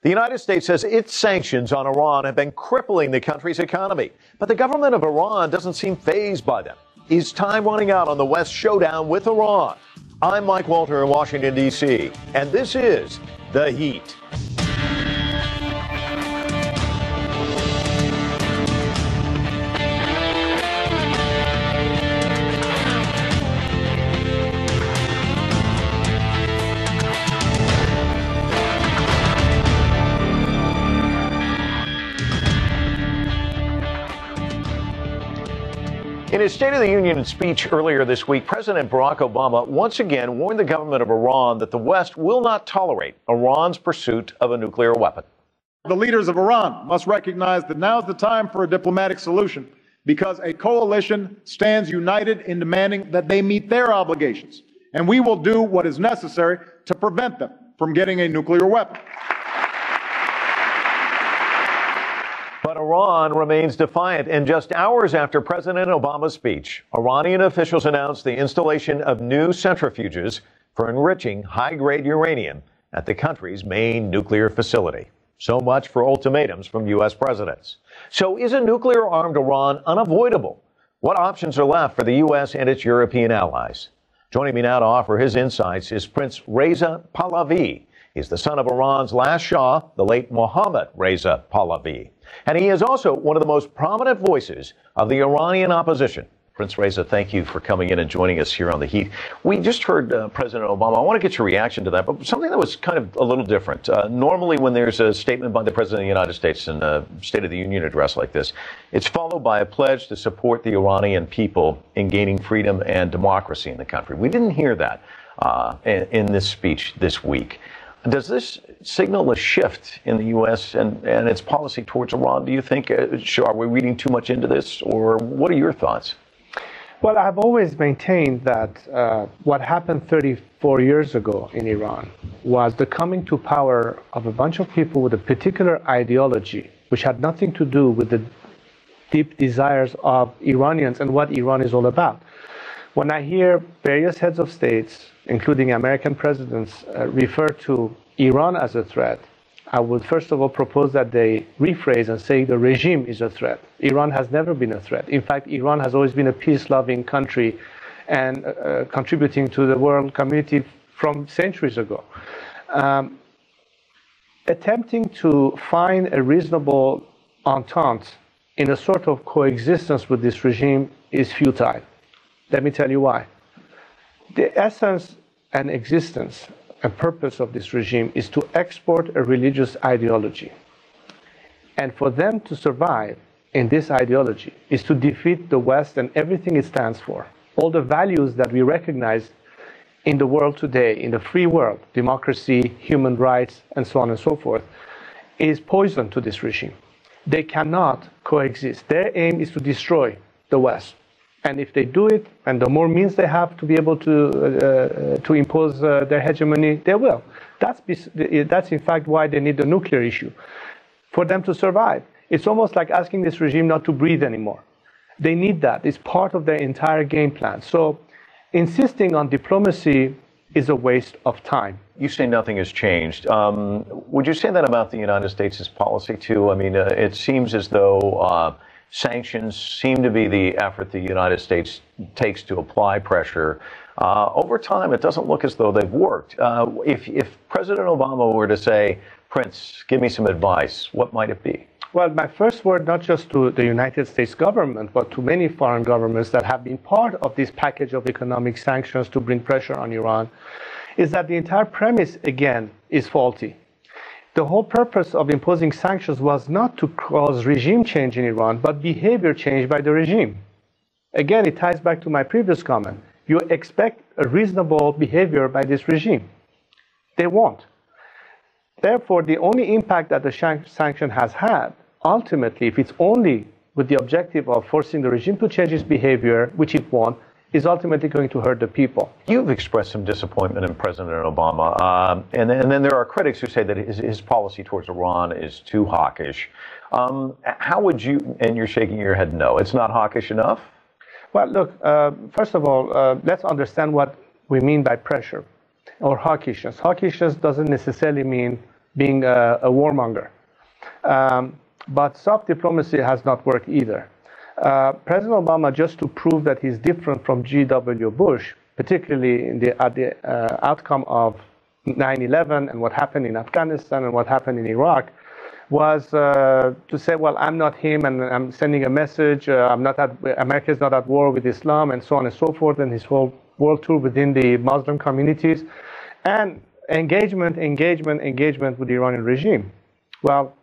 The United States says its sanctions on Iran have been crippling the country's economy, but the government of Iran doesn't seem fazed by them. Is time running out on the West's showdown with Iran? I'm Mike Walter in Washington, D.C., and this is The Heat. In his State of the Union speech earlier this week, President Barack Obama once again warned the government of Iran that the West will not tolerate Iran's pursuit of a nuclear weapon. The leaders of Iran must recognize that now is the time for a diplomatic solution, because a coalition stands united in demanding that they meet their obligations, and we will do what is necessary to prevent them from getting a nuclear weapon. But Iran remains defiant, and just hours after President Obama's speech, Iranian officials announced the installation of new centrifuges for enriching high-grade uranium at the country's main nuclear facility. So much for ultimatums from U.S. presidents. So is a nuclear-armed Iran unavoidable? What options are left for the U.S. and its European allies? Joining me now to offer his insights is Prince Reza Pahlavi. He's the son of Iran's last Shah, the late Mohammad Reza Pahlavi. And he is also one of the most prominent voices of the Iranian opposition. Prince Reza, thank you for coming in and joining us here on The Heat. We just heard President Obama. I want to get your reaction to that, but something that was kind of a little different. Normally, when there's a statement by the President of the United States in a State of the Union address like this, it's followed by a pledge to support the Iranian people in gaining freedom and democracy in the country. We didn't hear that in this speech this week. Does this signal a shift in the U.S. and its policy towards Iran, do you think? Are we reading too much into this, or what are your thoughts? Well, I've always maintained that what happened 34 years ago in Iran was the coming to power of a bunch of people with a particular ideology, which had nothing to do with the deep desires of Iranians and what Iran is all about. When I hear various heads of states, including American presidents, refer to Iran as a threat, I would first of all propose that they rephrase and say the regime is a threat. Iran has never been a threat. In fact, Iran has always been a peace-loving country and contributing to the world community from centuries ago. Attempting to find a reasonable entente in a sort of coexistence with this regime is futile. Let me tell you why. The essence and existence and purpose of this regime is to export a religious ideology. And for them to survive in this ideology is to defeat the West and everything it stands for. All the values that we recognize in the world today, in the free world, democracy, human rights, and so on and so forth, is poison to this regime. They cannot coexist. Their aim is to destroy the West. And if they do it, and the more means they have to be able to impose their hegemony, they will. That's in fact why they need the nuclear issue, for them to survive. It's almost like asking this regime not to breathe anymore. They need that. It's part of their entire game plan. So insisting on diplomacy is a waste of time. You say nothing has changed. Would you say that about the United States' policy, too? I mean, it seems as though sanctions seem to be the effort the United States takes to apply pressure. Over time, it doesn't look as though they've worked. If President Obama were to say, Prince, give me some advice, what might it be? Well, my first word, not just to the United States government, but to many foreign governments that have been part of this package of economic sanctions to bring pressure on Iran, is that the entire premise, again, is faulty. The whole purpose of imposing sanctions was not to cause regime change in Iran, but behavior change by the regime. Again, it ties back to my previous comment. You expect a reasonable behavior by this regime. They won't. Therefore, the only impact that the sanction has had, ultimately, if it's only with the objective of forcing the regime to change its behavior, which it won't, is ultimately going to hurt the people. You've expressed some disappointment in President Obama, and then there are critics who say that his policy towards Iran is too hawkish. How would you, and you're shaking your head no, it's not hawkish enough? Well, look, first of all, let's understand what we mean by pressure or hawkishness. Hawkishness doesn't necessarily mean being a warmonger. But soft diplomacy has not worked either. President Obama, just to prove that he's different from G.W. Bush, particularly at the outcome of 9/11 and what happened in Afghanistan and what happened in Iraq, was to say, well, I'm not him, and I'm sending a message. America is not at war with Islam, and so on and so forth, and his whole world tour within the Muslim communities, and engagement with the Iranian regime. Well,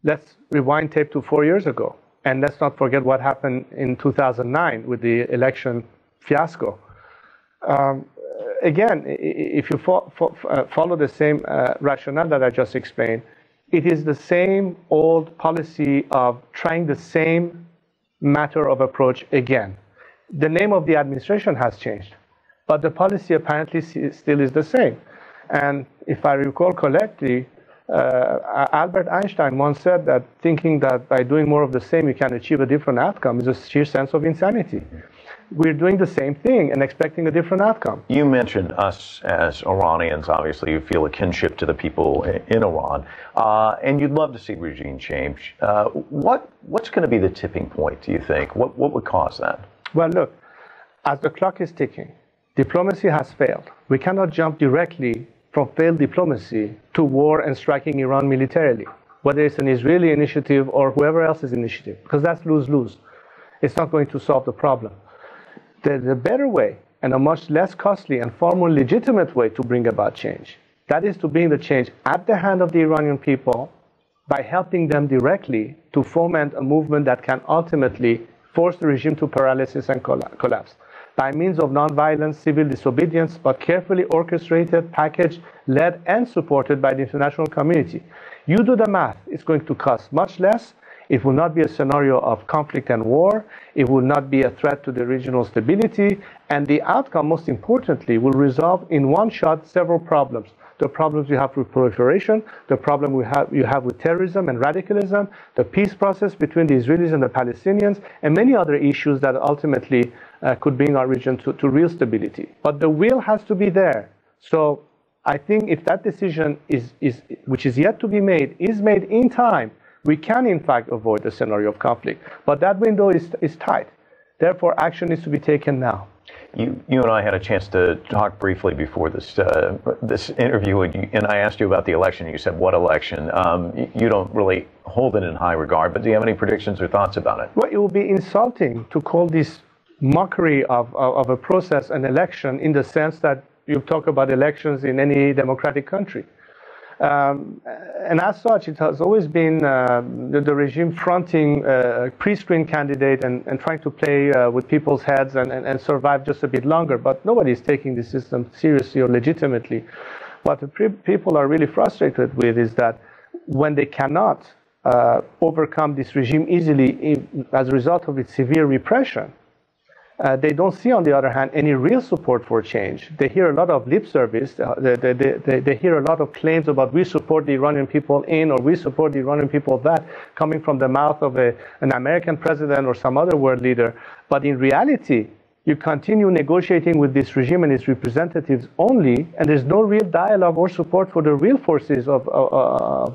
let's rewind tape to 4 years ago, and let's not forget what happened in 2009 with the election fiasco. Again, if you follow the same rationale that I just explained, it is the same old policy of trying the same matter of approach again. The name of the administration has changed, but the policy apparently still is the same. And if I recall correctly, Albert Einstein once said that thinking that by doing more of the same you can achieve a different outcome is a sheer sense of insanity. We're doing the same thing and expecting a different outcome. You mentioned us as Iranians. Obviously, you feel a kinship to the people in Iran, and you'd love to see regime change. What's going to be the tipping point, do you think? What would cause that? Well, look, as the clock is ticking, diplomacy has failed. We cannot jump directly from failed diplomacy to war and striking Iran militarily, whether it's an Israeli initiative or whoever else's initiative, because that's lose-lose. It's not going to solve the problem. The better way, and a much less costly and far more legitimate way to bring about change, that is to bring the change at the hand of the Iranian people by helping them directly to foment a movement that can ultimately force the regime to paralysis and collapse by means of nonviolent civil disobedience, but carefully orchestrated, packaged, led, and supported by the international community. You do the math. It's going to cost much less. It will not be a scenario of conflict and war. It will not be a threat to the regional stability. And the outcome, most importantly, will resolve in one shot several problems. The problems you have with proliferation, the problem you have with terrorism and radicalism, the peace process between the Israelis and the Palestinians, and many other issues that ultimately could bring our region to real stability. But the will has to be there. So I think if that decision which is yet to be made, is made in time, we can, in fact, avoid the scenario of conflict. But that window is tight. Therefore, action needs to be taken now. You and I had a chance to talk briefly before this interview, and I asked you about the election. You said, what election? You don't really hold it in high regard, but do you have any predictions or thoughts about it? Well, it would be insulting to call this mockery of a process an election in the sense that you talk about elections in any democratic country. And as such, it has always been the regime fronting a pre-screened candidate and trying to play with people's heads and survive just a bit longer. But nobody is taking the system seriously or legitimately. What the people are really frustrated with is that when they cannot overcome this regime easily as a result of its severe repression, they don't see, on the other hand, any real support for change. They hear a lot of lip service. They hear a lot of claims about we support the Iranian people in, or we support the Iranian people that, coming from the mouth of an American president or some other world leader. But in reality, you continue negotiating with this regime and its representatives only, and there's no real dialogue or support for the real forces of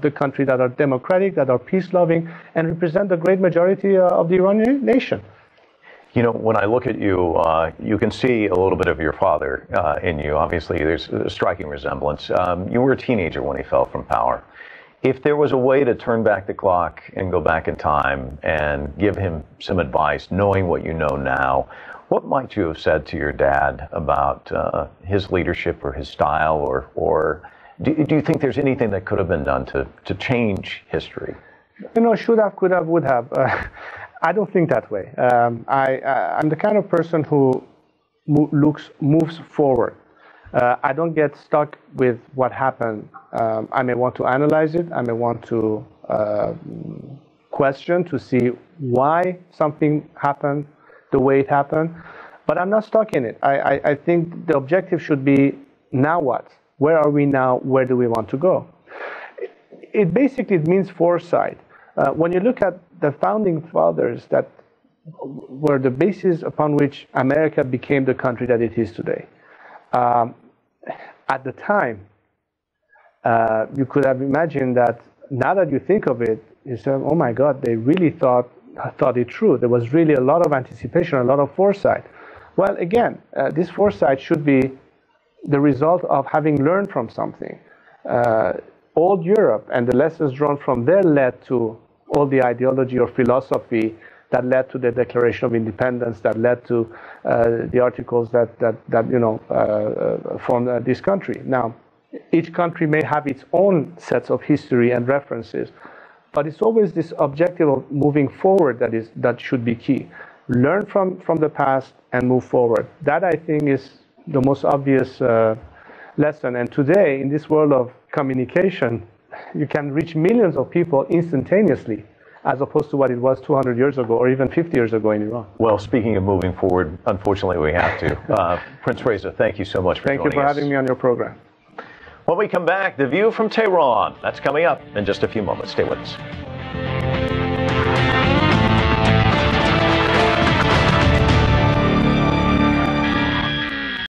the country that are democratic, that are peace-loving, and represent the great majority of the Iranian nation. You know, when I look at you, you can see a little bit of your father in you. Obviously, there's a striking resemblance. You were a teenager when he fell from power. If there was a way to turn back the clock and go back in time and give him some advice, knowing what you know now, what might you have said to your dad about his leadership or his style, or do you think there's anything that could have been done to change history? You know, should have, could have, would have. I don't think that way. I'm the kind of person who moves forward. I don't get stuck with what happened. I may want to analyze it. I may want to question to see why something happened the way it happened. But I'm not stuck in it. I think the objective should be, now what? Where are we now? Where do we want to go? It basically means foresight. When you look at the founding fathers that were the basis upon which America became the country that it is today, at the time, you could have imagined that now that you think of it, you say, oh my God, they really thought it through. There was really a lot of anticipation, a lot of foresight. Well, again, this foresight should be the result of having learned from something. Old Europe and the lessons drawn from there led to all the ideology or philosophy that led to the Declaration of Independence, that led to the articles that formed this country. Now, each country may have its own sets of history and references, but it's always this objective of moving forward that should be key. Learn from the past and move forward. That, I think, is the most obvious lesson. And today, in this world of communication, you can reach millions of people instantaneously, as opposed to what it was 200 years ago or even 50 years ago in Iran. Well, speaking of moving forward, unfortunately we have to. Prince Reza, thank you so much for joining us. Thank you for having me on your program. When we come back, The View from Tehran. That's coming up in just a few moments. Stay with us.